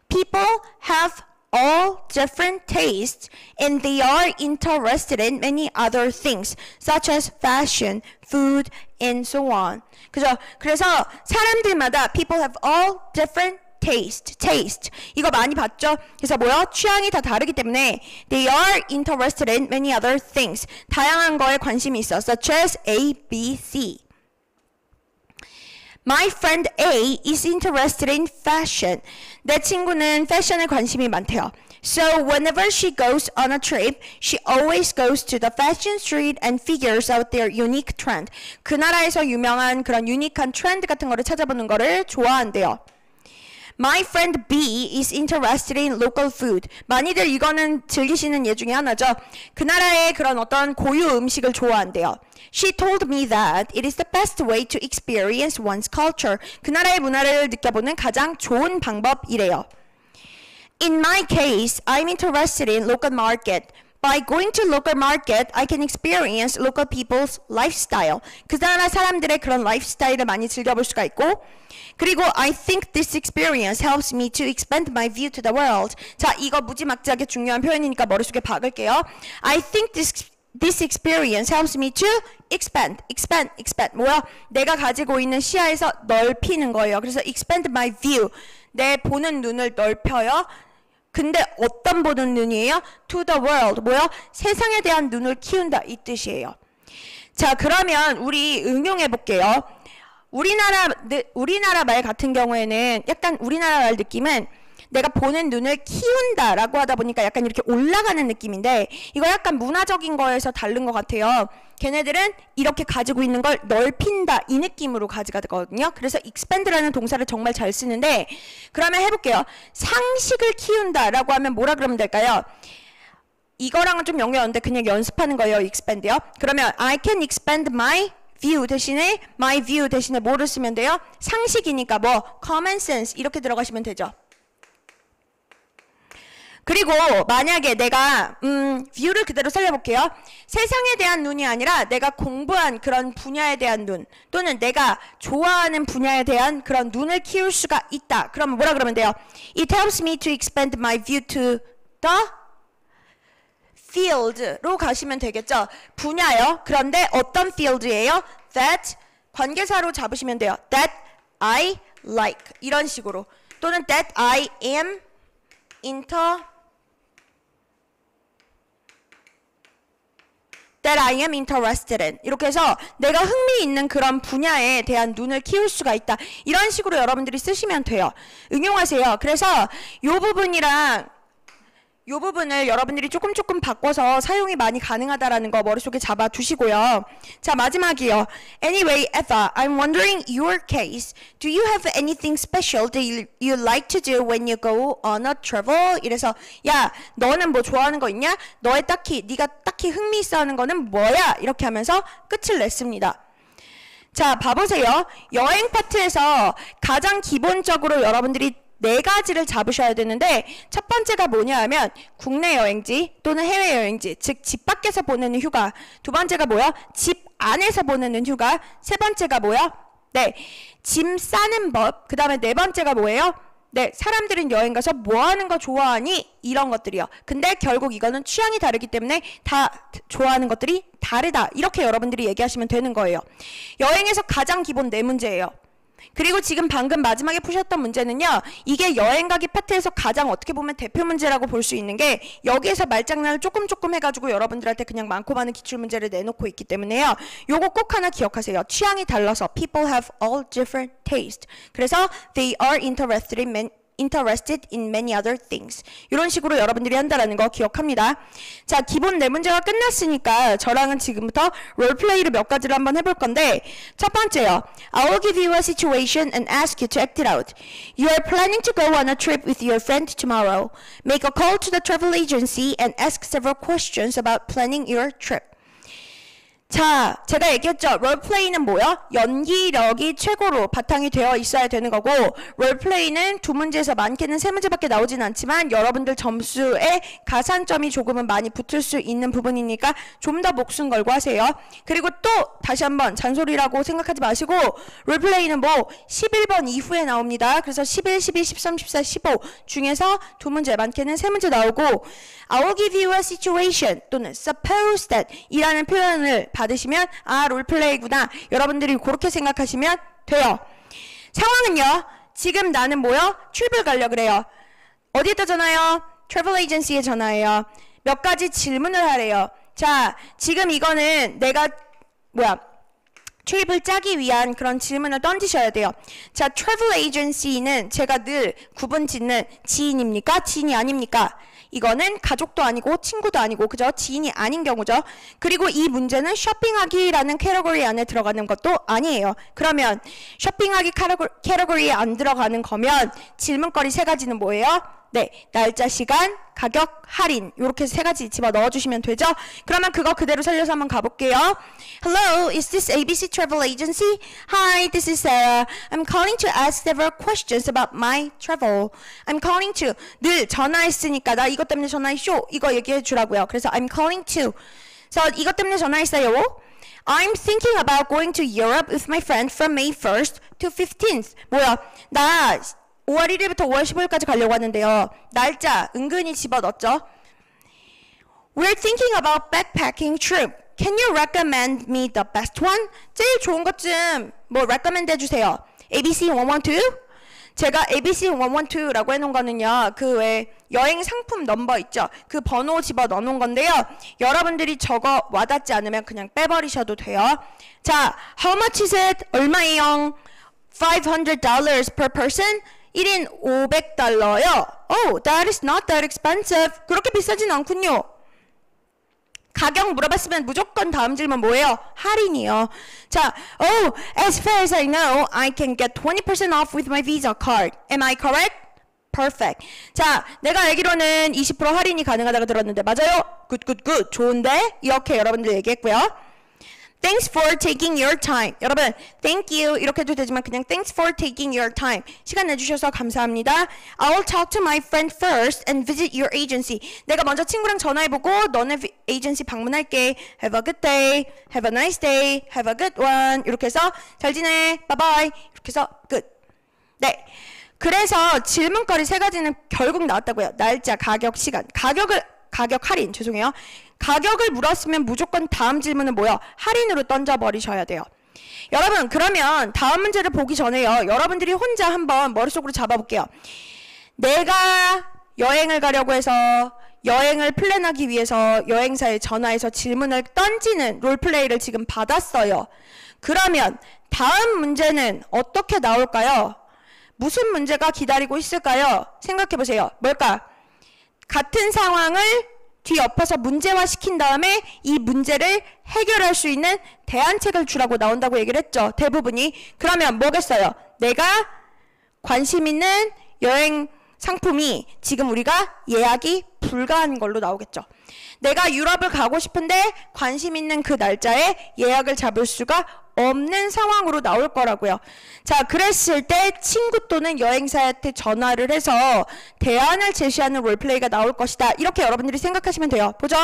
People have all different tastes and they are interested in many other things such as fashion, food, and so on. 그죠? 그래서 사람들마다 people have all different taste. 이거 많이 봤죠? 그래서 뭐요? 취향이 다 다르기 때문에 they are interested in many other things. 다양한 거에 관심이 있어. Such as A, B, C. My friend A is interested in fashion. 내 친구는 패션에 관심이 많대요. So whenever she goes on a trip, she always goes to the fashion street and figures out their unique trend. 그 나라에서 유명한 그런 유니크한 트렌드 같은 거를 찾아보는 거를 좋아한대요. My friend B is interested in local food. 많이들 이거는 즐기시는 예 중에 하나죠. 그 나라의 그런 어떤 고유 음식을 좋아한대요. She told me that it is the best way to experience one's culture. 그 나라의 문화를 느껴보는 가장 좋은 방법이래요. In my case, I'm interested in local market. By going to local market, I can experience local people's lifestyle. 그 나라 사람들의 그런 라이프스타일을 많이 즐겨볼 수가 있고 그리고 I think this experience helps me to expand my view to the world. 자, 이거 무지막지하게 중요한 표현이니까 머릿속에 박을게요. I think this experience helps me to expand. 뭐야? 내가 가지고 있는 시야에서 넓히는 거예요. 그래서 expand my view. 내 보는 눈을 넓혀요. 근데 어떤 보는 눈이에요? To the world. 뭐야? 세상에 대한 눈을 키운다 이 뜻이에요. 자, 그러면 우리 응용해 볼게요. 우리나라 말 같은 경우에는 약간 우리나라 말 느낌은 내가 보는 눈을 키운다라고 하다 보니까 약간 이렇게 올라가는 느낌인데 이거 약간 문화적인 거에서 다른 것 같아요. 걔네들은 이렇게 가지고 있는 걸 넓힌다 이 느낌으로 가져가거든요. 그래서 expand라는 동사를 정말 잘 쓰는데 그러면 해볼게요. 상식을 키운다라고 하면 뭐라 그러면 될까요? 이거랑은 좀 연결하는데 그냥 연습하는 거예요. expand요. 그러면 I can expand my view 대신에 my view 대신에 뭐를 쓰면 돼요? 상식이니까 뭐 common sense 이렇게 들어가시면 되죠. 그리고 만약에 내가 뷰를 그대로 살려볼게요. 세상에 대한 눈이 아니라 내가 공부한 그런 분야에 대한 눈 또는 내가 좋아하는 분야에 대한 그런 눈을 키울 수가 있다. 그러면 뭐라 그러면 돼요? It helps me to expand my view to the field로 가시면 되겠죠. 분야요. 그런데 어떤 field예요? That 관계사로 잡으시면 돼요. That I like 이런 식으로 또는 that I am interested in 이렇게 해서 내가 흥미 있는 그런 분야에 대한 눈을 키울 수가 있다. 이런 식으로 여러분들이 쓰시면 돼요. 응용하세요. 그래서 이 부분을 여러분들이 조금 바꿔서 사용이 많이 가능하다라는 거 머릿속에 잡아두시고요. 자, 마지막이요. Anyway, Eva, I'm wondering your case. Do you have anything special that you like to do when you go on a travel? 이래서 야, 너는 뭐 좋아하는 거 있냐? 네가 딱히 흥미 있어 하는 거는 뭐야? 이렇게 하면서 끝을 냈습니다. 자, 봐보세요. 여행 파트에서 가장 기본적으로 여러분들이 4가지를 잡으셔야 되는데 첫 번째가 뭐냐 하면 국내 여행지 또는 해외 여행지, 즉 집 밖에서 보내는 휴가. 두 번째가 뭐야? 집 안에서 보내는 휴가. 세 번째가 뭐야? 네, 짐 싸는 법. 그 다음에 네 번째가 뭐예요? 네, 사람들은 여행 가서 뭐 하는 거 좋아하니? 이런 것들이요. 근데 결국 이거는 취향이 다르기 때문에 다 좋아하는 것들이 다르다. 이렇게 여러분들이 얘기하시면 되는 거예요. 여행에서 가장 기본 4문제예요. 그리고 지금 방금 마지막에 푸셨던 문제는요. 이게 여행 가기 파트에서 가장 어떻게 보면 대표 문제라고 볼 수 있는 게 여기에서 말장난을 조금 해가지고 여러분들한테 그냥 많고 많은 기출문제를 내놓고 있기 때문에요. 요거 꼭 하나 기억하세요. 취향이 달라서 people have all different taste. 그래서 they are interested in many other things. 이런 식으로 여러분들이 한다라는 거 기억합니다. 자, 기본 4문제가 끝났으니까 저랑은 지금부터 롤플레이를 몇 가지를 한번 해볼 건데 첫 번째요. I will give you a situation and ask you to act it out. You are planning to go on a trip with your friend tomorrow. Make a call to the travel agency and ask several questions about planning your trip. 자, 제가 얘기했죠. 롤플레이는 뭐요? 연기력이 최고로 바탕이 되어 있어야 되는 거고 롤플레이는 2문제에서 많게는 3문제밖에 나오진 않지만 여러분들 점수에 가산점이 조금은 많이 붙을 수 있는 부분이니까 좀 더 목숨 걸고 하세요. 그리고 또 다시 한번 잔소리라고 생각하지 마시고 롤플레이는 뭐 11번 이후에 나옵니다. 그래서 11, 12, 13, 14, 15 중에서 2문제, 많게는 3문제 나오고 I will give you a situation 또는 suppose that 이라는 표현을 받으시면 아, 롤플레이구나. 여러분들이 그렇게 생각하시면 돼요. 상황은요. 지금 나는 뭐요? 출입을 가려고 그래요. 어디에다 전화해요? 트래블 에이전시에 전화해요. 몇 가지 질문을 하래요. 자, 지금 이거는 내가 출입을 짜기 위한 그런 질문을 던지셔야 돼요. 자, 트래블 에이전시는 제가 늘 구분 짓는 지인입니까? 지인이 아닙니까? 이거는 가족도 아니고 친구도 아니고 그죠? 지인이 아닌 경우죠. 그리고 이 문제는 쇼핑하기라는 캐러고리 안에 들어가는 것도 아니에요. 그러면 쇼핑하기 캐러고리에 안 들어가는 거면 질문거리 3가지는 뭐예요? 네, 날짜, 시간, 가격, 할인 이렇게 3가지 집어 넣어주시면 되죠. 그러면 그거 그대로 살려서 한번 가볼게요. Hello, is this ABC Travel Agency? Hi, this is Sarah. I'm calling to ask several questions about my travel. I'm calling to 늘 전화했으니까 나 이것 때문에 전화했쇼 이거 얘기해 주라고요. 그래서 I'm calling to 그래서 이것 때문에 전화했어요. I'm thinking about going to Europe with my friend from May 1st to 15th. 뭐야? 나 5월 1일부터 5월 15일까지 가려고 하는데요. 날짜 은근히 집어넣었죠. We're thinking about backpacking trip. Can you recommend me the best one? 제일 좋은 것 좀 recommend 해주세요. ABC 112? 제가 ABC 112라고 해놓은 거는요. 그 외 여행 상품 넘버 있죠. 그 번호 집어넣는 건데요. 여러분들이 저거 와닿지 않으면 그냥 빼버리셔도 돼요. 자, how much is it? 얼마예요? $500 per person? 1인 $500요. Oh, that is not that expensive. 그렇게 비싸진 않군요. 가격 물어봤으면 무조건 다음 질문 뭐예요? 할인이요. 자, oh, as far as I know, I can get 20% off with my Visa card. Am I correct? Perfect. 자, 내가 알기로는 20% 할인이 가능하다고 들었는데 맞아요? 굿. 좋은데? 이렇게 여러분들 얘기했고요. Thanks for taking your time. 여러분, thank you 이렇게 해도 되지만 그냥 thanks for taking your time. 시간 내주셔서 감사합니다. I'll talk to my friend first and visit your agency. 내가 먼저 친구랑 전화해보고 너네 에이전시 방문할게. Have a good day. Have a nice day. Have a good one. 이렇게 해서 잘 지내. Bye bye. 이렇게 해서 끝. 네. 그래서 질문거리 세 가지는 결국 나왔다고요. 날짜, 가격, 시간. 가격 할인, 죄송해요. 가격을 물었으면 무조건 다음 질문은 뭐야? 할인으로 던져버리셔야 돼요. 여러분, 그러면 다음 문제를 보기 전에요. 여러분들이 혼자 한번 머릿속으로 잡아볼게요. 내가 여행을 가려고 해서 여행을 플랜하기 위해서 여행사에 전화해서 질문을 던지는 롤플레이를 지금 받았어요. 그러면 다음 문제는 어떻게 나올까요? 무슨 문제가 기다리고 있을까요? 생각해보세요. 뭘까? 같은 상황을 뒤엎어서 문제화 시킨 다음에 이 문제를 해결할 수 있는 대안책을 주라고 나온다고 얘기를 했죠. 대부분이. 그러면 뭐겠어요? 내가 관심 있는 여행 상품이 지금 우리가 예약이 불가한 걸로 나오겠죠. 내가 유럽을 가고 싶은데 관심 있는 그 날짜에 예약을 잡을 수가 없는 상황으로 나올 거라고요. 자, 그랬을 때 친구 또는 여행사한테 전화를 해서 대안을 제시하는 롤플레이가 나올 것이다. 이렇게 여러분들이 생각하시면 돼요. 보죠.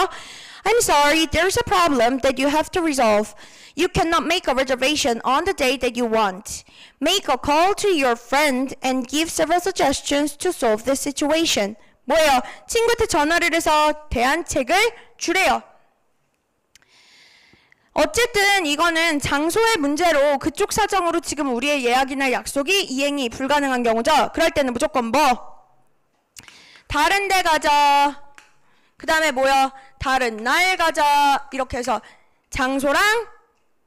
I'm sorry, there's a problem that you have to resolve. You cannot make a reservation on the day that you want. Make a call to your friend and give several suggestions to solve this situation. 뭐예요? 친구한테 전화를 해서 대안책을 주래요. 어쨌든 이거는 장소의 문제로 그쪽 사정으로 지금 우리의 예약이나 약속이 이행이 불가능한 경우죠. 그럴 때는 무조건 뭐? 다른 데 가자. 그 다음에 뭐야? 다른 날 가자. 이렇게 해서 장소랑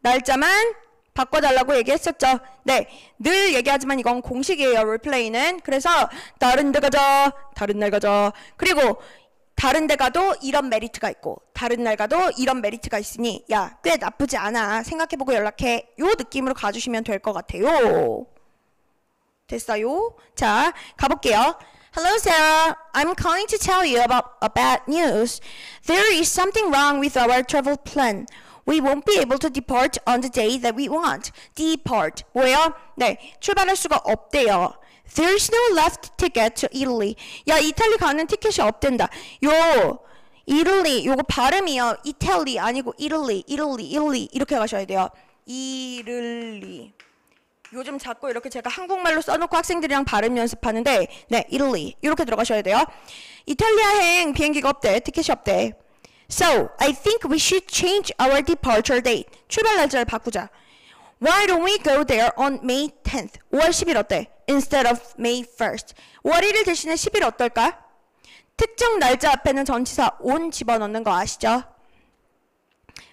날짜만 바꿔달라고 얘기했었죠. 네, 늘 얘기하지만 이건 공식이에요. 롤플레이는. 그래서 다른 데 가자. 다른 날 가자. 그리고 다른 데 가도 이런 메리트가 있고 다른 날 가도 이런 메리트가 있으니 야, 꽤 나쁘지 않아. 생각해보고 연락해. 요 느낌으로 가주시면 될 것 같아요. 됐어요? 자, 가볼게요. Hello, Sarah. I'm calling to tell you about a bad news. There is something wrong with our travel plan. We won't be able to depart on the day that we want. Depart. 뭐예요? 네, 출발할 수가 없대요. There's no left ticket to Italy. 야, 이탈리 가는 티켓이 없댄다. Italy, 요거 발음이요. 이탈리 아니고 Italy 이렇게 가셔야 돼요. Italy. 요즘 자꾸 이렇게 제가 한국말로 써놓고 학생들이랑 발음 연습하는데, 네, Italy 이렇게 들어가셔야 돼요. 이탈리아행 비행기가 없대. 티켓이 없대. So, I think we should change our departure date. 출발 날짜를 바꾸자. Why don't we go there on May 10th? 5월 10일 어때? Instead of May 1st. 5월 1일 대신에 10일 어떨까? 특정 날짜 앞에는 전치사 on 집어넣는 거 아시죠?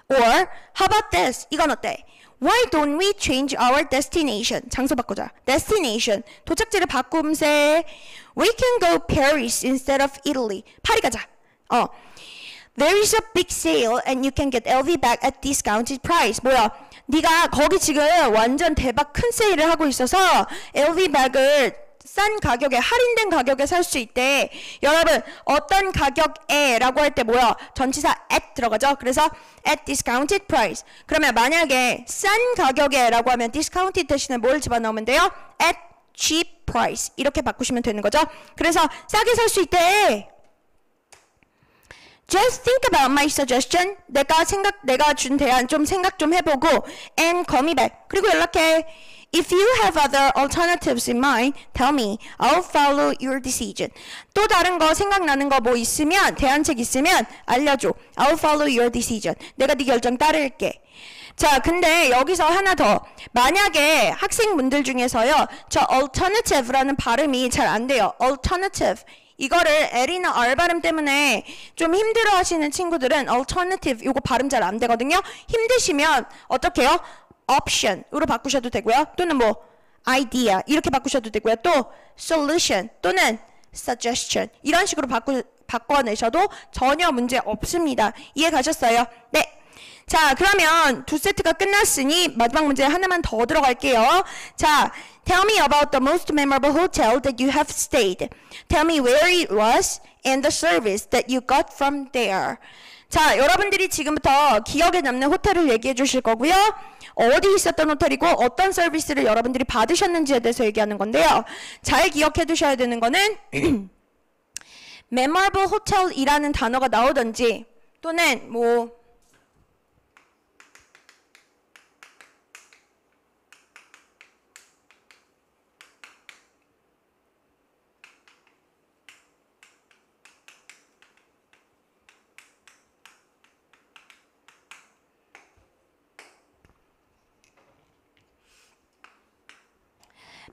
Or, how about this? 이건 어때? Why don't we change our destination? 장소 바꾸자. Destination. 도착지를 바꿈세. We can go Paris instead of Italy. 파리 가자. There is a big sale and you can get LV bag at discounted price. 뭐야? 네가 거기 지금 완전 대박 큰 세일을 하고 있어서 LV 백을 싼 가격에 할인된 가격에 살 수 있대. 여러분 어떤 가격에 라고 할 때 뭐야? 전치사 at 들어가죠. 그래서 at discounted price. 그러면 만약에 싼 가격에 라고 하면 discounted 대신에 뭘 집어넣으면 돼요? at cheap price 이렇게 바꾸시면 되는 거죠. 그래서 싸게 살 수 있대. Just think about my suggestion. 내가 준 대안 좀 생각 좀 해보고 and call me back. 그리고 연락해. If you have other alternatives in mind, tell me. I'll follow your decision. 또 다른 거 생각나는 거 뭐 있으면 대안책 있으면 알려줘. I'll follow your decision. 내가 네 결정 따를게. 자, 근데 여기서 하나 더. 만약에 학생분들 중에서요. 저 alternative라는 발음이 잘 안 돼요. alternative. 이거를 L이나 R 발음 때문에 좀 힘들어 하시는 친구들은 alternative 요거 발음 잘 안 되거든요. 힘드시면 어떻게 해요? option으로 바꾸셔도 되고요. 또는 뭐 idea 이렇게 바꾸셔도 되고요. 또 solution 또는 suggestion 이런 식으로 바꿔내셔도 전혀 문제 없습니다. 이해 가셨어요? 네. 자, 그러면 두 세트가 끝났으니 마지막 문제 하나만 더 들어갈게요. 자, tell me about the most memorable hotel that you have stayed. Tell me where it was and the service that you got from there. 자, 여러분들이 지금부터 기억에 남는 호텔을 얘기해 주실 거고요. 어디 있었던 호텔이고 어떤 서비스를 여러분들이 받으셨는지에 대해서 얘기하는 건데요. 잘 기억해 두셔야 되는 거는 memorable hotel이라는 단어가 나오든지 또는 뭐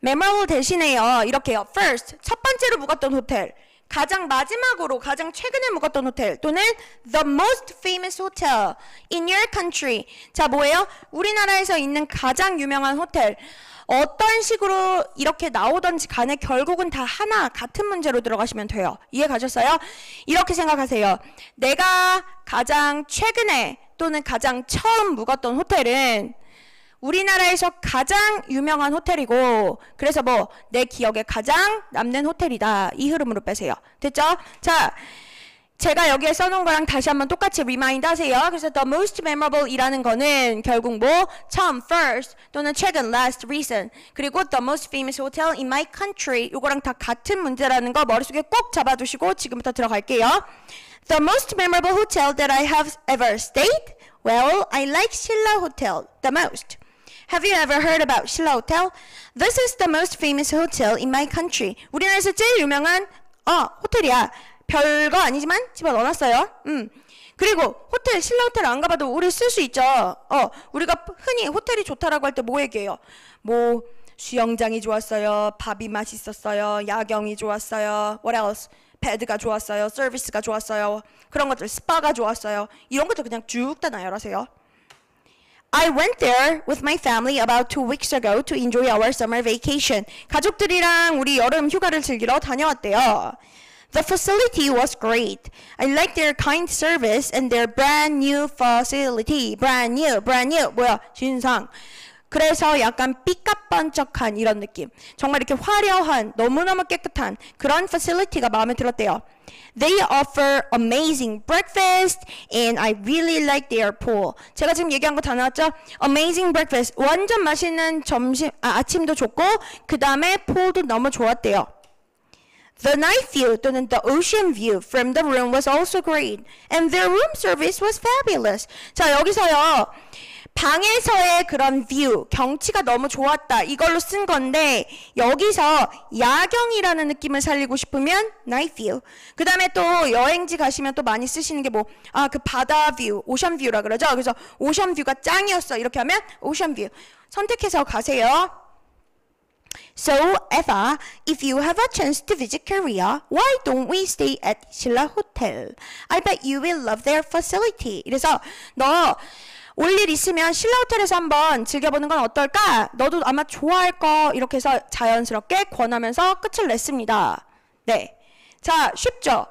memorable 대신에요. 이렇게요. first, 첫 번째로 묵었던 호텔. 가장 마지막으로, 가장 최근에 묵었던 호텔. 또는 the most famous hotel in your country. 자, 뭐예요? 우리나라에서 있는 가장 유명한 호텔. 어떤 식으로 이렇게 나오던지 간에 결국은 다 하나 같은 문제로 들어가시면 돼요. 이해 가셨어요? 이렇게 생각하세요. 내가 가장 최근에 또는 가장 처음 묵었던 호텔은 우리나라에서 가장 유명한 호텔이고 그래서 뭐 내 기억에 가장 남는 호텔이다. 이 흐름으로 빼세요. 됐죠? 자, 제가 여기에 써놓은 거랑 다시 한번 똑같이 리마인드 하세요. 그래서 the most memorable 이라는 거는 결국 뭐 처음, first 또는 최근, last, recent 그리고 the most famous hotel in my country 요거랑 다 같은 문제라는 거 머릿속에 꼭 잡아두시고 지금부터 들어갈게요. The most memorable hotel that I have ever stayed? Well, I like Shilla Hotel the most. Have you ever heard about Shilla Hotel? This is the most famous hotel in my country. 우리나라에서 제일 유명한 호텔이야. 별거 아니지만 집어 넣어놨어요. 그리고 호텔, 신라 호텔 안 가봐도 우리 쓸 수 있죠. 우리가 흔히 호텔이 좋다라고 할 때 뭐 얘기해요? 뭐 수영장이 좋았어요. 밥이 맛있었어요. 야경이 좋았어요. What else? 베드가 좋았어요. 서비스가 좋았어요. 그런 것들, 스파가 좋았어요. 이런 것들 그냥 쭉 다 나열하세요. I went there with my family about 2 weeks ago to enjoy our summer vacation. 가족들이랑 우리 여름 휴가를 즐기러 다녀왔대요. The facility was great. I liked their kind service and their brand new facility. Brand new. 뭐야? 신상. 그래서 약간 삐까뻔쩍한 이런 느낌. 정말 이렇게 화려한, 너무너무 깨끗한 그런 facility가 마음에 들었대요. They offer amazing breakfast and I really like their pool. 제가 지금 얘기한 거 다 나왔죠? Amazing breakfast. 완전 맛있는 아침도 좋고 그 다음에 pool도 너무 좋았대요. The night view 또는 the ocean view from the room was also great. And their room service was fabulous. 자, 여기서요. 방에서의 그런 뷰, 경치가 너무 좋았다. 이걸로 쓴 건데 여기서 야경이라는 느낌을 살리고 싶으면 night view. 그 다음에 또 여행지 가시면 또 많이 쓰시는 게 뭐 그 바다 뷰, 오션 뷰라 그러죠. 그래서 오션 뷰가 짱이었어. 이렇게 하면 오션 뷰. 선택해서 가세요. So, Eva, if you have a chance to visit Korea, why don't we stay at Shilla Hotel? I bet you will love their facility. 이래서 너 올 일 있으면 신라 호텔에서 한번 즐겨보는 건 어떨까? 너도 아마 좋아할 거 이렇게 해서 자연스럽게 권하면서 끝을 냈습니다. 네, 자 쉽죠?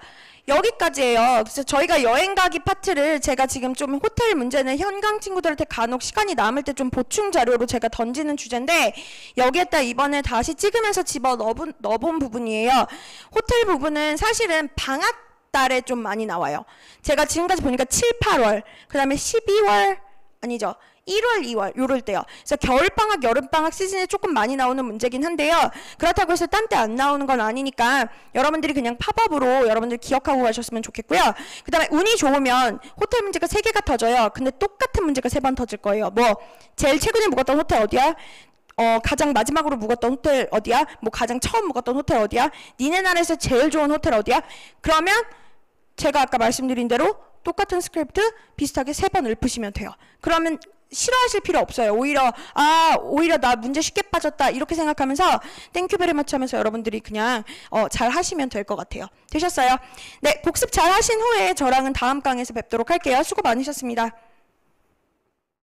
여기까지예요. 그래서 저희가 여행 가기 파트를 제가 지금 좀 호텔 문제는 현강 친구들한테 간혹 시간이 남을 때 좀 보충 자료로 제가 던지는 주제인데 여기에다 이번에 다시 찍으면서 집어 넣어본 부분이에요. 호텔 부분은 사실은 방학 달에 좀 많이 나와요. 제가 지금까지 보니까 7, 8월, 그 다음에 12월, 아니죠. 1월, 2월 요럴 때요. 그래서 겨울방학, 여름방학 시즌에 조금 많이 나오는 문제긴 한데요. 그렇다고 해서 딴 때 안 나오는 건 아니니까 여러분들이 그냥 팝업으로 여러분들 기억하고 가셨으면 좋겠고요. 그 다음에 운이 좋으면 호텔 문제가 3개가 터져요. 근데 똑같은 문제가 3번 터질 거예요. 뭐 제일 최근에 묵었던 호텔 어디야? 가장 마지막으로 묵었던 호텔 어디야? 뭐 가장 처음 묵었던 호텔 어디야? 니네 나라에서 제일 좋은 호텔 어디야? 그러면 제가 아까 말씀드린 대로 똑같은 스크립트 비슷하게 3번 읊으시면 돼요. 그러면 싫어하실 필요 없어요. 오히려 나 문제 쉽게 빠졌다 이렇게 생각하면서 땡큐 베리 마치 하면서 여러분들이 그냥 잘 하시면 될 것 같아요. 되셨어요? 네, 복습 잘 하신 후에 저랑은 다음 강의에서 뵙도록 할게요. 수고 많으셨습니다.